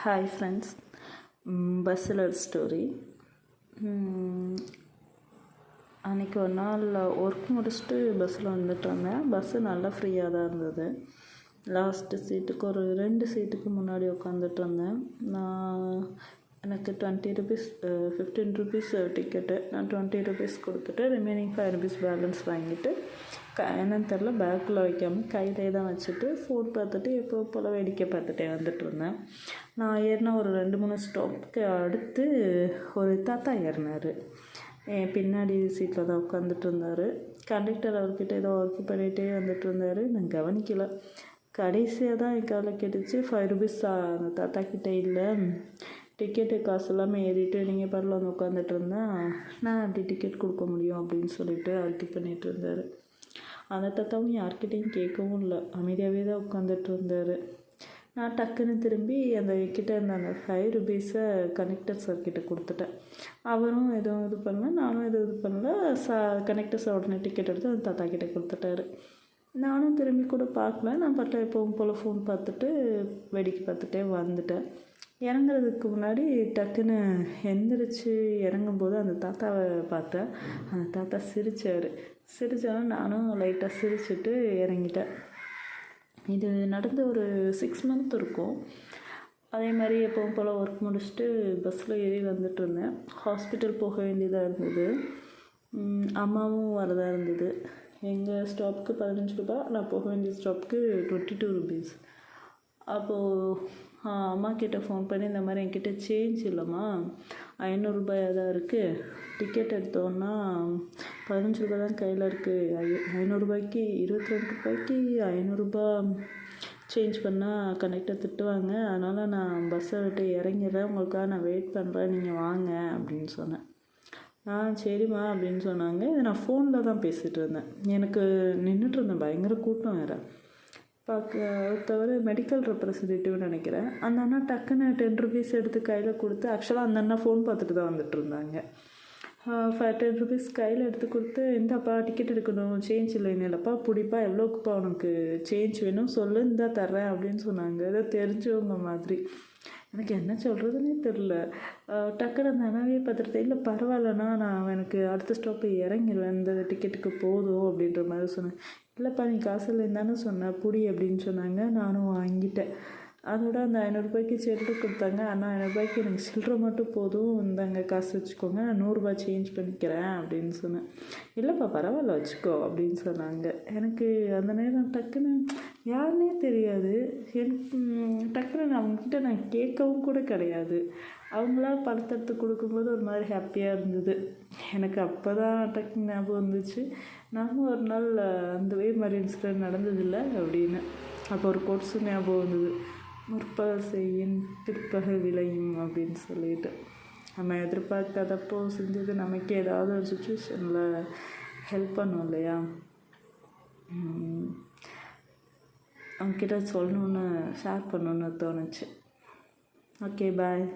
Hi friends, பஸ்ஸில் ஒரு story. அன்றைக்கி ஒரு நாள் ஒர்க் முடிச்சுட்டு பஸ்ஸில் வந்துட்டு இருந்தேன். பஸ்ஸு நல்லா ஃப்ரீயாக தான் இருந்தது. லாஸ்ட்டு சீட்டுக்கு ஒரு 2 சீட்டுக்கு முன்னாடி உட்காந்துட்டு இருந்தேன். எனக்கு 20 ருபீஸ் 15 ருபீஸ் டிக்கெட்டு. நான் 20 ருபீஸ் கொடுத்துட்டு ரிமைனிங் 5 ருபீஸ் பேலன்ஸ் வாங்கிட்டு என்னன்னு தெரில பேக்கில் வைக்காமல் கையிலே தான் வச்சுட்டு ஃபோன் பார்த்துட்டு எப்போ போல் வேடிக்கை பார்த்துட்டே வந்துட்டு இருந்தேன். நான் ஏறினா ஒரு 2-3 ஸ்டாப்புக்கு அடுத்து ஒரு தாத்தா ஏறினார். என் பின்னாடி சீட்டில் தான் உட்காந்துட்டு இருந்தார். கண்டக்டர் அவர்கிட்ட ஏதோ ஒர்க் பண்ணிகிட்டே வந்துட்டு இருந்தார். நான் கவனிக்கலை. கடைசியாக தான் என் காலில் கேட்டுச்சு, 5 ருபீஸ் அந்த தாத்தா கிட்டே இல்லை, டிக்கெட்டு காசு இல்லாமல் ஏறிட்டு நீங்கள் பாட்டில் வந்து உட்காந்துட்டு இருந்தேன், நான் அப்படி டிக்கெட் கொடுக்க முடியும் அப்படின்னு சொல்லிட்டு ஆர்கியூ பண்ணிகிட்டு இருந்தார். அந்த தாத்தாவும் யார்கிட்டையும் கேட்கவும் இல்லை, அமைதியாகவே தான் உட்காந்துட்டு இருந்தார். நான் டக்குன்னு திரும்பி அந்த கிட்ட இருந்த அந்த 5 ருபீஸை கனெக்டர் சார்கிட்ட கொடுத்துட்டேன். அவரும் எதுவும் இது பண்ணல, நானும் எதுவும் இது பண்ணல. கனெக்டர் சார் உடனே டிக்கெட் எடுத்து அந்த தாத்தா கிட்டே கொடுத்துட்டாரு. நானும் திரும்பி கூட பார்க்கல. நான் பாட்டில் எப்பவும் போல் ஃபோன் பார்த்துட்டு வேடிக்கை பார்த்துட்டே வந்துட்டேன். இறங்குறதுக்கு முன்னாடி டக்குன்னு எந்திரிச்சு இறங்கும்போது அந்த தாத்தாவை பார்த்தேன். அந்த தாத்தா சிரித்தாலும் நானும் லைட்டாக சிரிச்சுட்டு இறங்கிட்டேன். இது நடந்து ஒரு 6 மந்த் இருக்கும். அதே மாதிரி எப்பவும் போல் ஒர்க் முடிச்சுட்டு பஸ்ஸில் ஏறி வந்துட்டு இருந்தேன். ஹாஸ்பிட்டல் போக வேண்டியதாக இருந்தது. அம்மாவும் வரதாக இருந்தது. எங்கள் ஸ்டாப்புக்கு 15 ரூபா, நான் போக வேண்டிய ஸ்டாப்புக்கு 22 ருபீஸ். அப்போது அம்மா கிட்டே ஃபோன் பண்ணி இந்த மாதிரி என்கிட்ட சேஞ்ச் இல்லைம்மா, 500 ரூபாயாக தான் இருக்குது, டிக்கெட் எடுத்தோன்னா 15 ரூபா தான் கையில் இருக்குது, 500 ரூபாய்க்கு 22 ரூபாய்க்கு 500 ரூபா சேஞ்ச் பண்ணால் கனெக்டர் திட்டுவாங்க, அதனால் நான் பஸ்ஸை விட்டு இறங்கிடுறேன், உங்களுக்காக நான் வெயிட் பண்ணுறேன், நீங்கள் வாங்க அப்படின்னு சொன்னேன். சரிம்மா அப்படின்னு சொன்னாங்க. இதை நான் ஃபோனில் தான் பேசிகிட்டு இருந்தேன். எனக்கு நின்றுட்டு இருந்தேன், பயங்கர கூட்டம் வேறு. தவிர மெடிக்கல் ரெப்ரசன்டேட்டிவ்னு நினைக்கிறேன். அந்த அண்ணா டக்குன்னு 10 ருபீஸ் எடுத்து கையில் கொடுத்து, ஆக்சுவலாக அந்த அண்ணா ஃபோன் பார்த்துட்டு தான் வந்துட்டு இருந்தாங்க. 10 ருபீஸ் கையில் எடுத்து கொடுத்து, இந்தாப்பா டிக்கெட் எடுக்கணும், சேஞ்ச் இல்லைன்னு, இல்லைப்பா பிடிப்பா, எவ்வளோக்குப்பா உனக்கு சேஞ்ச் வேணும் சொல்லு, இந்தா தர்றேன் அப்படின்னு சொன்னாங்க. ஏதோ தெரிஞ்சவங்க மாதிரி. எனக்கு என்ன சொல்கிறதுனே தெரில. டக்குன்னு அந்த அண்ணாவே பார்த்துட்டு, இல்லை பரவாயில்லண்ணா, நான் எனக்கு அடுத்த ஸ்டாப்பு இறங்கிடுவேன், இந்த டிக்கெட்டுக்கு போதும் அப்படின்ற மாதிரி சொன்னேன். இல்லைப்பா நீ காசு இல்லைன்னு தானே சொன்னேன், புடி அப்படின்னு சொன்னாங்க. நானும் வாங்கிட்டேன். அதோட அந்த 500 ரூபாய்க்கு சில்லறை கொடுத்தாங்க. அண்ணா 500 ரூபாய்க்கு எனக்கு சில்லறை மட்டும் போதும், இந்தாங்க காசு வச்சுக்கோங்க, நான் 100 ரூபா சேஞ்ச் பண்ணிக்கிறேன் அப்படின்னு சொன்னேன். இல்லைப்பா பரவாயில்ல வச்சுக்கோ அப்படின்னு சொன்னாங்க. எனக்கு அந்த நேரம் டக்குன்னு யாருன்னே தெரியாது. எனக்கு டக்குன்னு நான் அவங்கக்கிட்ட நான் கேட்கவும் கூட கிடையாது. அவங்களா பணத்தை எடுத்து கொடுக்கும்போது ஒரு மாதிரி ஹாப்பியாக இருந்தது. எனக்கு அப்போ தான் டக்குன்னு ஞாபகம் வந்துச்சு, நானும் ஒரு நாள் அந்த மாதிரி இன்சிடென்ட் நடந்ததில்லை அப்படின்னு. அப்போ ஒரு கோட்ஸு ஞாபகம் வந்தது, முற்பகல் செய்யின் பிற்பகல் விளையும் அப்படின்னு சொல்லிட்டு. நம்ம எதிர்பார்க்காதப்போ செஞ்சது நமக்கு ஏதாவது ஒரு சுச்சுவேஷனில் ஹெல்ப் பண்ணும் இல்லையா. அவங்கக்கிட்ட சொல்லணுன்னு ஷேர் பண்ணணுன்னு தோணுச்சு. ஓகே, பாய்.